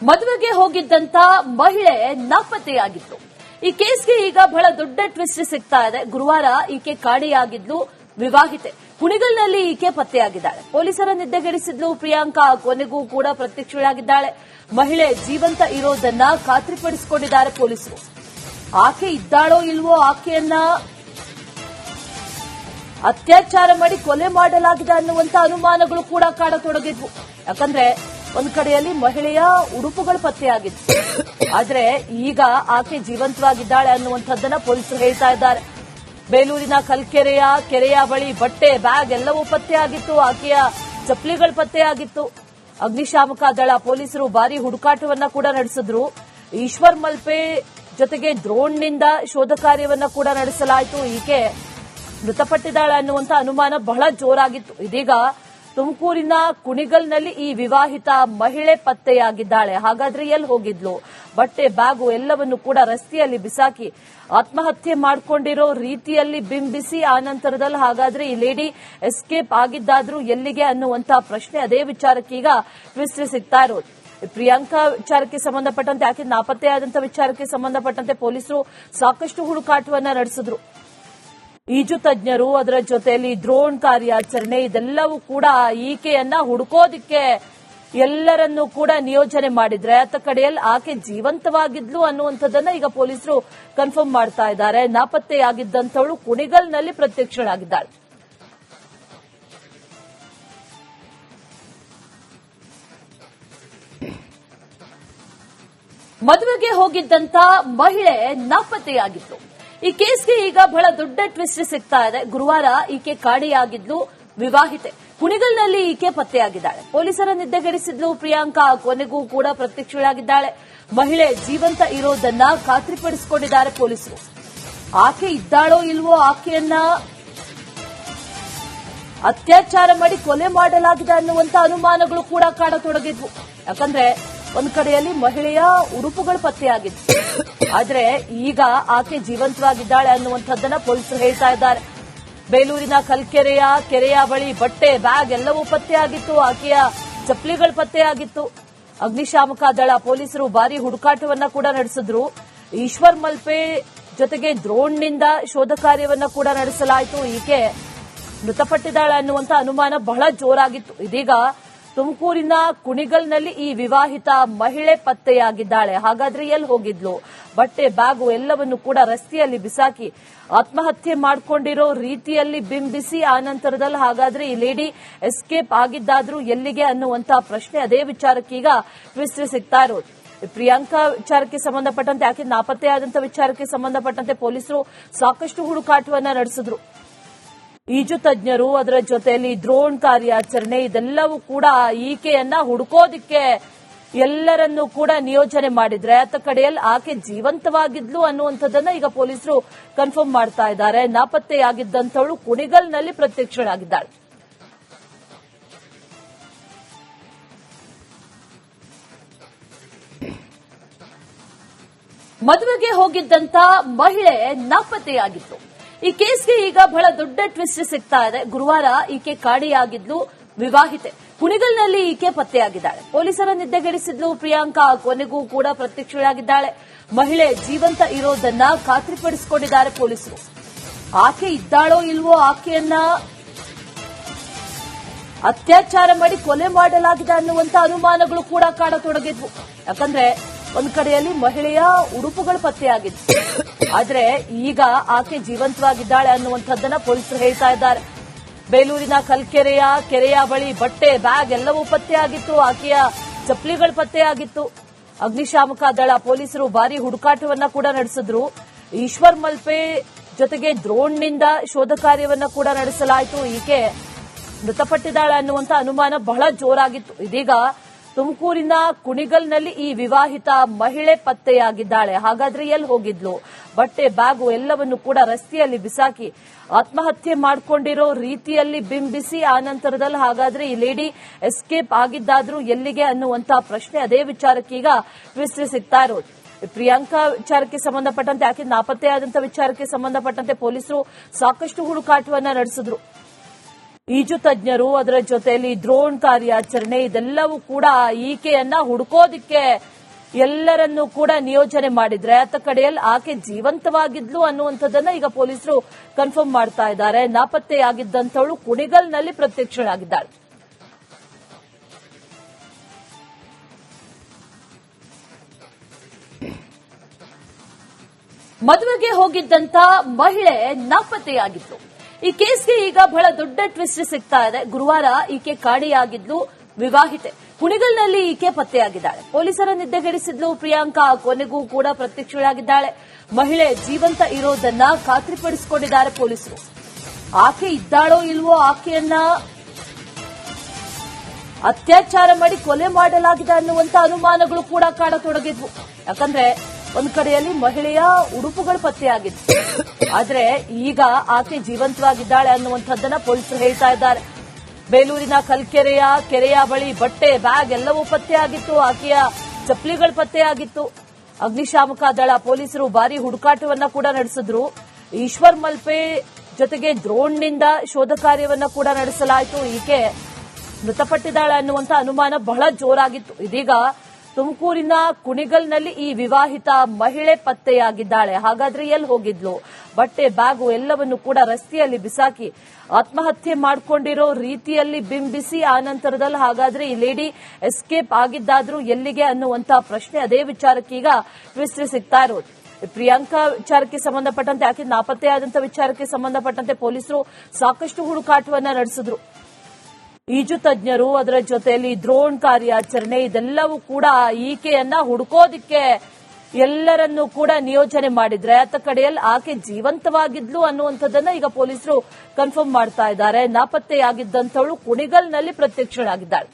ಮದುವೆಗೆ ಹೋಗಿದ್ದಂತ ಮಹಿಳೆ ನಾಪತ್ತೆಯಾಗಿತ್ತು. ಈ ಕೇಸ್ಗೆ ಈಗ ಬಹಳ ದೊಡ್ಡ ಟ್ವಿಸ್ಟ್ ಸಿಗ್ತಾ ಇದೆ. ಗುರುವಾರ ಈಕೆ ಕಾಣೆಯಾಗಿದ್ಲು, ವಿವಾಹಿತೆ. ಕುಣಿಗಲ್ನಲ್ಲಿ ಈಕೆ ಪತ್ತೆಯಾಗಿದ್ದಾಳೆ. ಪೊಲೀಸರ ನಿದ್ದೆಗೆಡಿಸಿದ್ಲು ಪ್ರಿಯಾಂಕಾ. ಕೊನೆಗೂ ಕೂಡ ಪ್ರತ್ಯಕ್ಷಳಾಗಿದ್ದಾಳೆ. ಮಹಿಳೆ ಜೀವಂತ ಇರೋದನ್ನ ಖಾತ್ರಿಪಡಿಸಿಕೊಂಡಿದ್ದಾರೆ ಪೊಲೀಸರು. ಆಕೆ ಇದ್ದಾಳೋ ಇಲ್ವೋ, ಆಕೆಯನ್ನ ಅತ್ಯಾಚಾರ ಮಾಡಿ ಕೊಲೆ ಮಾಡಲಾಗಿದೆ ಅನ್ನುವಂತ ಅನುಮಾನಗಳು ಕೂಡ ಕಾಡತೊಡಗಿದ್ವು. ಯಾಕಂದ್ರೆ ಒಂದ್ ಕಡೆಯಲ್ಲಿ ಮಹಿಳೆಯ ಉಡುಪುಗಳು ಪತ್ತೆಯಾಗಿತ್ತು, ಆದ್ರೆ ಈಗ ಆಕೆ ಜೀವಂತವಾಗಿದ್ದಾಳೆ ಅನ್ನುವಂಥದ್ದನ್ನ ಪೊಲೀಸರು ಹೇಳ್ತಾ ಇದ್ದಾರೆ. ಬೇಲೂರಿನ ಕೆರೆಯ ಬಳಿ ಬಟ್ಟೆ, ಬ್ಯಾಗ್ ಎಲ್ಲವೂ ಪತ್ತೆಯಾಗಿತ್ತು. ಆಕೆಯ ಚಪ್ಪಲಿಗಳು ಪತ್ತೆಯಾಗಿತ್ತು. ಅಗ್ನಿಶಾಮಕ ದಳ ಪೊಲೀಸರು ಭಾರಿ ಹುಡುಕಾಟವನ್ನ ಕೂಡ ನಡೆಸಿದ್ರು. ಈಶ್ವರ್ ಮಲ್ಪೆ ಜೊತೆಗೆ ಡ್ರೋನ್ನಿಂದ ಶೋಧ ಕಾರ್ಯವನ್ನ ಕೂಡ ನಡೆಸಲಾಯಿತು. ಈಕೆ ಮೃತಪಟ್ಟಿದ್ದಾಳೆ ಅನ್ನುವಂತ ಅನುಮಾನ ಬಹಳ ಜೋರಾಗಿತ್ತು. ಇದೀಗ ತುಮಕೂರಿನ ಕುಣಿಗಲ್ನಲ್ಲಿ ಈ ವಿವಾಹಿತ ಮಹಿಳೆ ಪತ್ತೆಯಾಗಿದ್ದಾಳೆ. ಹಾಗಾದ್ರೆ ಎಲ್ಲಿ ಹೋಗಿದ್ಲು? ಬಟ್ಟೆ, ಬ್ಯಾಗು ಎಲ್ಲವನ್ನು ಕೂಡ ರಸ್ತೆಯಲ್ಲಿ ಬಿಸಾಕಿ ಆತ್ಮಹತ್ಯೆ ಮಾಡಿಕೊಂಡಿರೋ ರೀತಿಯಲ್ಲಿ ಬಿಂಬಿಸಿ ಆ ನಂತರದಲ್ಲಿ ಹಾಗಾದ್ರೆ ಈ ಲೇಡಿ ಎಸ್ಕೇಪ್ ಆಗಿದ್ದಾದ್ರೂ ಎಲ್ಲಿಗೆ ಅನ್ನುವಂತ ಪ್ರಶ್ನೆ, ಅದೇ ವಿಚಾರಕ್ಕೆ ಈಗ ಟ್ವಿಸ್ಟ್ ಸಿಗ್ತಾ ಇರೋದು. ಪ್ರಿಯಾಂಕಾ ವಿಚಾರಕ್ಕೆ ಸಂಬಂಧಪಟ್ಟಂತೆ, ಆಕೆ ನಾಪತ್ತೆಯಾದಂತ ವಿಚಾರಕ್ಕೆ ಸಂಬಂಧಪಟ್ಟಂತೆ ಪೊಲೀಸರು ಸಾಕಷ್ಟು ಹುಡುಕಾಟವನ್ನ ನಡೆಸಿದ್ರು. ಈಜು ತಜ್ಞರು, ಅದರ ಜೊತೆಯಲ್ಲಿ ಡ್ರೋನ್ ಕಾರ್ಯಾಚರಣೆ, ಇದೆಲ್ಲವೂ ಕೂಡ ಈಕೆಯನ್ನ ಹುಡುಕೋದಿಕ್ಕೆ ಎಲ್ಲರನ್ನೂ ಕೂಡ ನಿಯೋಜನೆ ಮಾಡಿದ್ರೆ ಅತ್ತ ಕಡೆಯಲ್ಲಿ ಆಕೆ ಜೀವಂತವಾಗಿದ್ಲು ಅನ್ನುವಂಥದ್ದನ್ನ ಈಗ ಪೊಲೀಸರು ಕನ್ಫರ್ಮ್ ಮಾಡ್ತಾ ಇದ್ದಾರೆ. ನಾಪತ್ತೆಯಾಗಿದ್ದಂಥವಳು ಕುಣಿಗಲ್ನಲ್ಲಿ ಪ್ರತ್ಯಕ್ಷಳಾಗಿದ್ದಾಳೆ. ಮದುವೆಗೆ ಹೋಗಿದ್ದಂತ ಮಹಿಳೆ ನಾಪತ್ತೆಯಾಗಿತ್ತು. ಈ ಕೇಸ್ಗೆ ಈಗ ಬಹಳ ದೊಡ್ಡ ಟ್ವಿಸ್ಟ್ ಸಿಗ್ತಾ ಇದೆ. ಗುರುವಾರ ಈಕೆ ಕಾಣೆಯಾಗಿದ್ಲು, ವಿವಾಹಿತೆ. ಕುಣಿಗಲ್ನಲ್ಲಿ ಈಕೆ ಪತ್ತೆಯಾಗಿದ್ದಾಳೆ. ಪೊಲೀಸರ ನಿದ್ದೆಗೆಡಿಸಿದ್ಲು ಪ್ರಿಯಾಂಕಾ. ಕೊನೆಗೂ ಕೂಡ ಪ್ರತ್ಯಕ್ಷಳಾಗಿದ್ದಾಳೆ. ಮಹಿಳೆ ಜೀವಂತ ಇರೋದನ್ನ ಖಾತ್ರಿಪಡಿಸಿಕೊಂಡಿದ್ದಾರೆ ಪೊಲೀಸರು. ಆಕೆ ಇದ್ದಾಳೋ ಇಲ್ವೋ, ಆಕೆಯನ್ನ ಅತ್ಯಾಚಾರ ಮಾಡಿ ಕೊಲೆ ಮಾಡಲಾಗಿದೆ ಅನ್ನುವಂತ ಅನುಮಾನಗಳು ಕೂಡ ಕಾಡತೊಡಗಿದ್ವು. ಯಾಕಂದ್ರೆ ಒಂದ್ ಕಡೆಯಲ್ಲಿ ಮಹಿಳೆಯ ಉಡುಪುಗಳು ಪತ್ತೆಯಾಗಿತ್ತು, ಆದ್ರೆ ಈಗ ಆಕೆ ಜೀವಂತವಾಗಿದ್ದಾಳೆ ಅನ್ನುವಂಥದ್ದನ್ನ ಪೊಲೀಸರು ಹೇಳ್ತಾ ಇದ್ದಾರೆ. ಬೇಲೂರಿನ ಕೆರೆಯ ಬಳಿ ಬಟ್ಟೆ, ಬ್ಯಾಗ್ ಎಲ್ಲವೂ ಪತ್ತೆಯಾಗಿತ್ತು. ಆಕೆಯ ಚಪ್ಪಲಿಗಳು ಪತ್ತೆಯಾಗಿತ್ತು. ಅಗ್ನಿಶಾಮಕ ದಳ ಪೊಲೀಸರು ಭಾರಿ ಹುಡುಕಾಟವನ್ನ ಕೂಡ ನಡೆಸಿದ್ರು. ಈಶ್ವರ್ ಮಲ್ಪೆ ಜೊತೆಗೆ ಡ್ರೋನ್ನಿಂದ ಶೋಧ ಕಾರ್ಯವನ್ನ ಕೂಡ ನಡೆಸಲಾಯಿತು. ಈಕೆ ಮೃತಪಟ್ಟಿದ್ದಾಳೆ ಅನ್ನುವಂತ ಅನುಮಾನ ಬಹಳ ಜೋರಾಗಿತ್ತು. ಇದೀಗ ತುಮಕೂರಿನ ಕುಣಿಗಲ್ನಲ್ಲಿ ಈ ವಿವಾಹಿತ ಮಹಿಳೆ ಪತ್ತೆಯಾಗಿದ್ದಾಳೆ. ಹಾಗಾದ್ರೆ ಎಲ್ಲಿ ಹೋಗಿದ್ಲು? ಬಟ್ಟೆ, ಬ್ಯಾಗು ಎಲ್ಲವನ್ನು ಕೂಡ ರಸ್ತೆಯಲ್ಲಿ ಬಿಸಾಕಿ ಆತ್ಮಹತ್ಯೆ ಮಾಡಿಕೊಂಡಿರೋ ರೀತಿಯಲ್ಲಿ ಬಿಂಬಿಸಿ ಆ ನಂತರದಲ್ಲಿ ಹಾಗಾದ್ರೆ ಈ ಲೇಡಿ ಎಸ್ಕೇಪ್ ಆಗಿದ್ದಾದ್ರೂ ಎಲ್ಲಿಗೆ ಅನ್ನುವಂತ ಪ್ರಶ್ನೆ, ಅದೇ ವಿಚಾರಕ್ಕೆ ಈಗ ಟ್ವಿಸ್ಟ್ ಸಿಗ್ತಾ ಇರೋದು. ಪ್ರಿಯಾಂಕಾ ವಿಚಾರಕ್ಕೆ ಸಂಬಂಧಪಟ್ಟಂತೆ, ಆಕೆ ನಾಪತ್ತೆಯಾದಂತ ವಿಚಾರಕ್ಕೆ ಸಂಬಂಧಪಟ್ಟಂತೆ ಪೊಲೀಸರು ಸಾಕಷ್ಟು ಹುಡುಕಾಟವನ್ನ ನಡೆಸಿದ್ರು. ಈಜು ತಜ್ಞರು, ಅದರ ಜೊತೆಯಲ್ಲಿ ಡ್ರೋನ್ ಕಾರ್ಯಾಚರಣೆ, ಇದೆಲ್ಲವೂ ಕೂಡ ಈಕೆಯನ್ನ ಹುಡುಕೋದಿಕ್ಕೆ ಎಲ್ಲರನ್ನೂ ಕೂಡ ನಿಯೋಜನೆ ಮಾಡಿದ್ರೆ ಅತ್ತ ಕಡೆಯಲ್ಲಿ ಆಕೆ ಜೀವಂತವಾಗಿದ್ಲು ಅನ್ನುವಂಥದ್ದನ್ನ ಈಗ ಪೊಲೀಸರು ಕನ್ಫರ್ಮ್ ಮಾಡ್ತಾ ಇದ್ದಾರೆ. ನಾಪತ್ತೆಯಾಗಿದ್ದಂಥವಳು ಕುಣಿಗಲ್ನಲ್ಲಿ ಪ್ರತ್ಯಕ್ಷಳಾಗಿದ್ದಾಳೆ. ಮದುವೆಗೆ ಹೋಗಿದ್ದಂತ ಮಹಿಳೆ ನಾಪತ್ತೆಯಾಗಿತ್ತು. ಈ ಕೇಸ್ಗೆ ಈಗ ಬಹಳ ದೊಡ್ಡ ಟ್ವಿಸ್ಟ್ ಸಿಗ್ತಾ ಇದೆ. ಗುರುವಾರ ಈಕೆ ಕಾಣೆಯಾಗಿದ್ಲು, ವಿವಾಹಿತೆ. ಕುಣಿಗಲ್ನಲ್ಲಿ ಈಕೆ ಪತ್ತೆಯಾಗಿದ್ದಾಳೆ. ಪೊಲೀಸರ ನಿದ್ದೆಗೆಡಿಸಿದ್ಲು ಪ್ರಿಯಾಂಕಾ. ಕೊನೆಗೂ ಕೂಡ ಪ್ರತ್ಯಕ್ಷಳಾಗಿದ್ದಾಳೆ. ಮಹಿಳೆ ಜೀವಂತ ಇರೋದನ್ನ ಖಾತ್ರಿಪಡಿಸಿಕೊಂಡಿದ್ದಾರೆ ಪೊಲೀಸರು. ಆಕೆ ಇದ್ದಾಳೋ ಇಲ್ವೋ, ಆಕೆಯನ್ನ ಅತ್ಯಾಚಾರ ಮಾಡಿ ಕೊಲೆ ಮಾಡಲಾಗಿದೆ ಅನ್ನುವಂತ ಅನುಮಾನಗಳು ಕೂಡ ಕಾಡತೊಡಗಿದ್ವು. ಯಾಕಂದ್ರೆ ಒಂದ್ ಕಡೆಯಲ್ಲಿ ಮಹಿಳೆಯ ಉಡುಪುಗಳು ಪತ್ತೆಯಾಗಿತ್ತು, ಆದ್ರೆ ಈಗ ಆಕೆ ಜೀವಂತವಾಗಿದ್ದಾಳೆ ಅನ್ನುವಂಥದ್ದನ್ನ ಪೊಲೀಸರು ಹೇಳ್ತಾ ಇದ್ದಾರೆ. ಬೇಲೂರಿನ ಕೆರೆಯ ಬಳಿ ಬಟ್ಟೆ, ಬ್ಯಾಗ್ ಎಲ್ಲವೂ ಪತ್ತೆಯಾಗಿತ್ತು. ಆಕೆಯ ಚಪ್ಪಲಿಗಳು ಪತ್ತೆಯಾಗಿತ್ತು. ಅಗ್ನಿಶಾಮಕ ದಳ ಪೊಲೀಸರು ಭಾರಿ ಹುಡುಕಾಟವನ್ನ ಕೂಡ ನಡೆಸಿದ್ರು. ಈಶ್ವರ್ ಮಲ್ಪೆ ಜೊತೆಗೆ ಡ್ರೋನ್ನಿಂದ ಶೋಧ ಕಾರ್ಯವನ್ನ ಕೂಡ ನಡೆಸಲಾಯಿತು. ಈಕೆ ಮೃತಪಟ್ಟಿದ್ದಾಳೆ ಅನ್ನುವಂತ ಅನುಮಾನ ಬಹಳ ಜೋರಾಗಿತ್ತು. ಇದೀಗ ತುಮಕೂರಿನ ಕುಣಿಗಲ್ನಲ್ಲಿ ಈ ವಿವಾಹಿತ ಮಹಿಳೆ ಪತ್ತೆಯಾಗಿದ್ದಾಳೆ. ಹಾಗಾದ್ರೆ ಎಲ್ಲಿ ಹೋಗಿದ್ಲು? ಬಟ್ಟೆ, ಬ್ಯಾಗು ಎಲ್ಲವನ್ನು ಕೂಡ ರಸ್ತೆಯಲ್ಲಿ ಬಿಸಾಕಿ ಆತ್ಮಹತ್ಯೆ ಮಾಡಿಕೊಂಡಿರೋ ರೀತಿಯಲ್ಲಿ ಬಿಂಬಿಸಿ ಆ ನಂತರದಲ್ಲಿ ಹಾಗಾದ್ರೆ ಈ ಲೇಡಿ ಎಸ್ಕೇಪ್ ಆಗಿದ್ದಾದ್ರೂ ಎಲ್ಲಿಗೆ ಅನ್ನುವಂತ ಪ್ರಶ್ನೆ, ಅದೇ ವಿಚಾರಕ್ಕೆ ಈಗ ಟ್ವಿಸ್ಟ್ ಸಿಗ್ತಾ ಇರೋದು. ಪ್ರಿಯಾಂಕಾ ವಿಚಾರಕ್ಕೆ ಸಂಬಂಧಪಟ್ಟಂತೆ, ಆಕೆ ನಾಪತ್ತೆಯಾದಂತ ವಿಚಾರಕ್ಕೆ ಸಂಬಂಧಪಟ್ಟಂತೆ ಪೊಲೀಸರು ಸಾಕಷ್ಟು ಹುಡುಕಾಟವನ್ನ ನಡೆಸಿದ್ರು. ಈಜು ತಜ್ಞರು, ಅದರ ಜೊತೆಯಲ್ಲಿ ಡ್ರೋನ್ ಕಾರ್ಯಾಚರಣೆ, ಇದೆಲ್ಲವೂ ಕೂಡ ಈಕೆಯನ್ನ ಹುಡುಕೋದಿಕ್ಕೆ ಎಲ್ಲರನ್ನೂ ಕೂಡ ನಿಯೋಜನೆ ಮಾಡಿದ್ರೆ ಅತ್ತ ಕಡೆಯಲ್ಲಿ ಆಕೆ ಜೀವಂತವಾಗಿದ್ಲು ಅನ್ನುವಂಥದ್ದನ್ನ ಈಗ ಪೊಲೀಸರು ಕನ್ಫರ್ಮ್ ಮಾಡ್ತಾ ಇದ್ದಾರೆ. ನಾಪತ್ತೆಯಾಗಿದ್ದಂಥವಳು ಕುಣಿಗಲ್ನಲ್ಲಿ ಪ್ರತ್ಯಕ್ಷಳಾಗಿದ್ದಾಳೆ. ಮದುವೆಗೆ ಹೋಗಿದ್ದಂತ ಮಹಿಳೆ ನಾಪತ್ತೆಯಾಗಿದ್ಲು. ಈ ಕೇಸ್ಗೆ ಈಗ ಬಹಳ ದೊಡ್ಡ ಟ್ವಿಸ್ಟ್ ಸಿಗ್ತಾ ಇದೆ. ಗುರುವಾರ ಈಕೆ ಕಾಣೆಯಾಗಿದ್ಲು, ವಿವಾಹಿತೆ. ಕುಣಿಗಲ್ನಲ್ಲಿ ಈಕೆ ಪತ್ತೆಯಾಗಿದ್ದಾಳೆ. ಪೊಲೀಸರ ನಿದ್ದೆಗೆಡಿಸಿದ್ಲು ಪ್ರಿಯಾಂಕಾ, ಕೊನೆಗೂ ಕೂಡ ಪ್ರತ್ಯಕ್ಷಳಾಗಿದ್ದಾಳೆ. ಮಹಿಳೆ ಜೀವಂತ ಇರೋದನ್ನ ಖಾತ್ರಿಪಡಿಸಿಕೊಂಡಿದ್ದಾರೆ ಪೊಲೀಸರು. ಆಕೆ ಇದ್ದಾಳೋ ಇಲ್ವೋ, ಆಕೆಯನ್ನ ಅತ್ಯಾಚಾರ ಮಾಡಿ ಕೊಲೆ ಮಾಡಲಾಗಿದೆ ಅನ್ನುವಂತ ಅನುಮಾನಗಳು ಕೂಡ ಕಾಡತೊಡಗಿದ್ವು. ಯಾಕಂದ್ರೆ ಒಂದು ಕಡೆಯಲ್ಲಿ ಮಹಿಳೆಯ ಉಡುಪುಗಳು ಪತ್ತೆಯಾಗಿತ್ತು, ಆದ್ರೆ ಈಗ ಆಕೆ ಜೀವಂತವಾಗಿದ್ದಾಳೆ ಅನ್ನುವಂಥದ್ದನ್ನ ಪೊಲೀಸರು ಹೇಳ್ತಾ ಇದ್ದಾರೆ. ಬೇಲೂರಿನ ಕೆರೆಯ ಬಳಿ ಬಟ್ಟೆ, ಬ್ಯಾಗ್ ಎಲ್ಲವೂ ಪತ್ತೆಯಾಗಿತ್ತು. ಆಕೆಯ ಚಪ್ಪಲಿಗಳು ಪತ್ತೆಯಾಗಿತ್ತು. ಅಗ್ನಿಶಾಮಕ ದಳ ಪೊಲೀಸರು ಭಾರಿ ಹುಡುಕಾಟವನ್ನ ಕೂಡ ನಡೆಸಿದ್ರು. ಈಶ್ವರ್ ಮಲ್ಪೆ ಜೊತೆಗೆ ಡ್ರೋನ್ನಿಂದ ಶೋಧ ಕಾರ್ಯವನ್ನ ಕೂಡ ನಡೆಸಲಾಯಿತು. ಈಕೆ ಮೃತಪಟ್ಟಿದ್ದಾಳೆ ಅನ್ನುವಂಥ ಅನುಮಾನ ಬಹಳ ಜೋರಾಗಿತ್ತು. ಇದೀಗ ತುಮಕೂರಿನ ಕುಣಿಗಲ್ನಲ್ಲಿ ಈ ವಿವಾಹಿತ ಮಹಿಳೆ ಪತ್ತೆಯಾಗಿದ್ದಾಳೆ. ಹಾಗಾದ್ರೆ ಎಲ್ಲಿ ಹೋಗಿದ್ಲು? ಬಟ್ಟೆ, ಬ್ಯಾಗು ಎಲ್ಲವನ್ನು ಕೂಡ ರಸ್ತೆಯಲ್ಲಿ ಬಿಸಾಕಿ ಆತ್ಮಹತ್ಯೆ ಮಾಡಿಕೊಂಡಿರೋ ರೀತಿಯಲ್ಲಿ ಬಿಂಬಿಸಿ ಆ ನಂತರದಲ್ಲಿ ಹಾಗಾದ್ರೆ ಈ ಲೇಡಿ ಎಸ್ಕೇಪ್ ಆಗಿದ್ದಾದ್ರೂ ಎಲ್ಲಿಗೆ ಅನ್ನುವಂತ ಪ್ರಶ್ನೆ, ಅದೇ ವಿಚಾರಕ್ಕೆ ಈಗ ಟ್ವಿಸ್ಟ್ ಸಿಗ್ತಾ ಇರೋದು. ಪ್ರಿಯಾಂಕಾ ವಿಚಾರಕ್ಕೆ ಸಂಬಂಧಪಟ್ಟಂತೆ, ಆಕೆ ನಾಪತ್ತೆಯಾದಂತ ವಿಚಾರಕ್ಕೆ ಸಂಬಂಧಪಟ್ಟಂತೆ ಪೊಲೀಸರು ಸಾಕಷ್ಟು ಹುಡುಕಾಟವನ್ನ ನಡೆಸಿದ್ರು. ಈಜು ತಜ್ಞರು, ಅದರ ಜೊತೆಯಲ್ಲಿ ಡ್ರೋನ್ ಕಾರ್ಯಾಚರಣೆ, ಇದೆಲ್ಲವೂ ಕೂಡ ಈಕೆಯನ್ನ ಹುಡುಕೋದಿಕ್ಕೆ ಎಲ್ಲರನ್ನೂ ಕೂಡ ನಿಯೋಜನೆ ಮಾಡಿದ್ರೆ ಅತ್ತ ಕಡೆಯಲ್ಲಿ ಆಕೆ ಜೀವಂತವಾಗಿದ್ಲು ಅನ್ನುವಂಥದ್ದನ್ನ ಈಗ ಪೊಲೀಸರು ಕನ್ಫರ್ಮ್ ಮಾಡ್ತಾ ಇದ್ದಾರೆ. ನಾಪತ್ತೆಯಾಗಿದ್ದಂಥವಳು ಕುಣಿಗಲ್ನಲ್ಲಿ ಪ್ರತ್ಯಕ್ಷಳಾಗಿದ್ದಾಳೆ.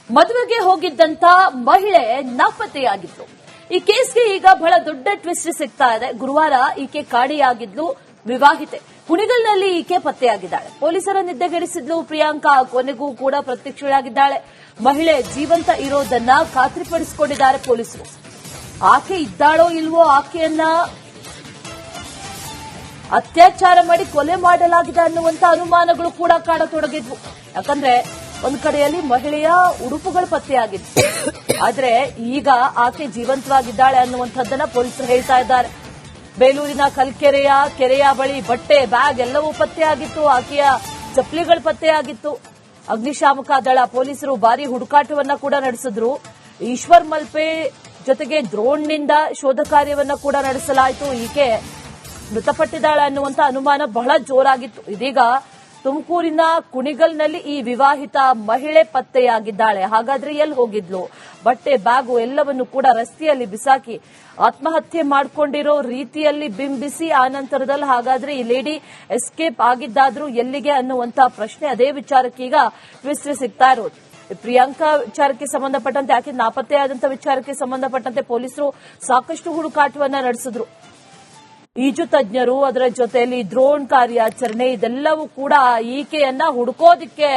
ಮದುವೆಗೆ ಹೋಗಿದ್ದಂತ ಮಹಿಳೆ ನಾಪತ್ತೆಯಾಗಿದ್ಲು. ಈ ಕೇಸ್ಗೆ ಈಗ ಬಹಳ ದೊಡ್ಡ ಟ್ವಿಸ್ಟ್ ಸಿಗ್ತಾ ಇದೆ. ಗುರುವಾರ ಈಕೆ ಕಾಣೆಯಾಗಿದ್ಲು, ವಿವಾಹಿತೆ. ಕುಣಿಗಲ್ನಲ್ಲಿ ಈಕೆ ಪತ್ತೆಯಾಗಿದ್ದಾಳೆ. ಪೊಲೀಸರ ನಿದ್ದೆಗೆಡಿಸಿದ್ಲು ಪ್ರಿಯಾಂಕಾ, ಕೊನೆಗೂ ಕೂಡ ಪ್ರತ್ಯಕ್ಷಳಾಗಿದ್ದಾಳೆ. ಮಹಿಳೆ ಜೀವಂತ ಇರೋದನ್ನ ಖಾತ್ರಿಪಡಿಸಿಕೊಂಡಿದ್ದಾರೆ ಪೊಲೀಸರು. ಆಕೆ ಇದ್ದಾಳೋ ಇಲ್ವೋ, ಆಕೆಯನ್ನ ಅತ್ಯಾಚಾರ ಮಾಡಿ ಕೊಲೆ ಮಾಡಲಾಗಿದೆ ಅನ್ನುವಂತ ಅನುಮಾನಗಳು ಕೂಡ ಕಾಡತೊಡಗಿದ್ವು. ಯಾಕಂದ್ರೆ ಒಂದು ಕಡೆಯಲ್ಲಿ ಮಹಿಳೆಯ ಉಡುಪುಗಳು ಪತ್ತೆಯಾಗಿತ್ತು, ಆದ್ರೆ ಈಗ ಆಕೆ ಜೀವಂತವಾಗಿದ್ದಾಳೆ ಅನ್ನುವಂಥದ್ದನ್ನ ಪೊಲೀಸರು ಹೇಳ್ತಾ ಇದ್ದಾರೆ. ಬೇಲೂರಿನ ಕೆರೆಯ ಬಳಿ ಬಟ್ಟೆ, ಬ್ಯಾಗ್ ಎಲ್ಲವೂ ಪತ್ತೆಯಾಗಿತ್ತು. ಆಕೆಯ ಚಪ್ಪಲಿಗಳು ಪತ್ತೆಯಾಗಿತ್ತು. ಅಗ್ನಿಶಾಮಕ ದಳ ಪೊಲೀಸರು ಭಾರಿ ಹುಡುಕಾಟವನ್ನ ಕೂಡ ನಡೆಸಿದ್ರು. ಈಶ್ವರ್ ಮಲ್ಪೆ ಜೊತೆಗೆ ಡ್ರೋನ್ನಿಂದ ಶೋಧ ಕಾರ್ಯವನ್ನ ಕೂಡ ನಡೆಸಲಾಯಿತು. ಈಕೆ ಮೃತಪಟ್ಟಿದ್ದಾಳೆ ಅನ್ನುವಂತ ಅನುಮಾನ ಬಹಳ ಜೋರಾಗಿತ್ತು. ಇದೀಗ ತುಮಕೂರಿನ ಕುಣಿಗಲ್ನಲ್ಲಿ ಈ ವಿವಾಹಿತ ಮಹಿಳೆ ಪತ್ತೆಯಾಗಿದ್ದಾಳೆ. ಹಾಗಾದ್ರೆ ಎಲ್ಲಿ ಹೋಗಿದ್ಲು? ಬಟ್ಟೆ, ಬ್ಯಾಗು ಎಲ್ಲವನ್ನು ಕೂಡ ರಸ್ತೆಯಲ್ಲಿ ಬಿಸಾಕಿ ಆತ್ಮಹತ್ಯೆ ಮಾಡಿಕೊಂಡಿರೋ ರೀತಿಯಲ್ಲಿ ಬಿಂಬಿಸಿ ಆ ನಂತರದಲ್ಲಿ ಹಾಗಾದ್ರೆ ಈ ಲೇಡಿ ಎಸ್ಕೇಪ್ ಆಗಿದ್ದಾದ್ರೂ ಎಲ್ಲಿಗೆ ಅನ್ನುವಂತ ಪ್ರಶ್ನೆ, ಅದೇ ವಿಚಾರಕ್ಕೆ ಈಗ ಟ್ವಿಸ್ಟ್ ಸಿಗ್ತಾ ಇರೋದು. ಪ್ರಿಯಾಂಕಾ ವಿಚಾರಕ್ಕೆ ಸಂಬಂಧಪಟ್ಟಂತೆ, ಆಕೆ ನಾಪತ್ತೆಯಾದಂತ ವಿಚಾರಕ್ಕೆ ಸಂಬಂಧಪಟ್ಟಂತೆ ಪೊಲೀಸರು ಸಾಕಷ್ಟು ಹುಡುಕಾಟವನ್ನ ನಡೆಸಿದ್ರು. ಈಜು ತಜ್ಞರು, ಅದರ ಜೊತೆಯಲ್ಲಿ ಡ್ರೋನ್ ಕಾರ್ಯಾಚರಣೆ, ಇದೆಲ್ಲವೂ ಕೂಡ ಈಕೆಯನ್ನ ಹುಡುಕೋದಿಕ್ಕೆ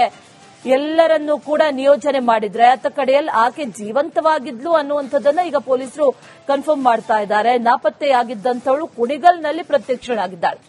ಎಲ್ಲರನ್ನೂ ಕೂಡ ನಿಯೋಜನೆ ಮಾಡಿದ್ರೆ ಅತ್ತ ಕಡೆಯಲ್ಲಿ ಆಕೆ ಜೀವಂತವಾಗಿದ್ಲು ಅನ್ನುವಂಥದ್ದನ್ನ ಈಗ ಪೊಲೀಸರು ಕನ್ಫರ್ಮ್ ಮಾಡ್ತಾ ಇದ್ದಾರೆ. ನಾಪತ್ತೆಯಾಗಿದ್ದಂಥವಳು ಕುಣಿಗಲ್ನಲ್ಲಿ ಪ್ರತ್ಯಕ್ಷಳಾಗಿದ್ದಾಳೆ.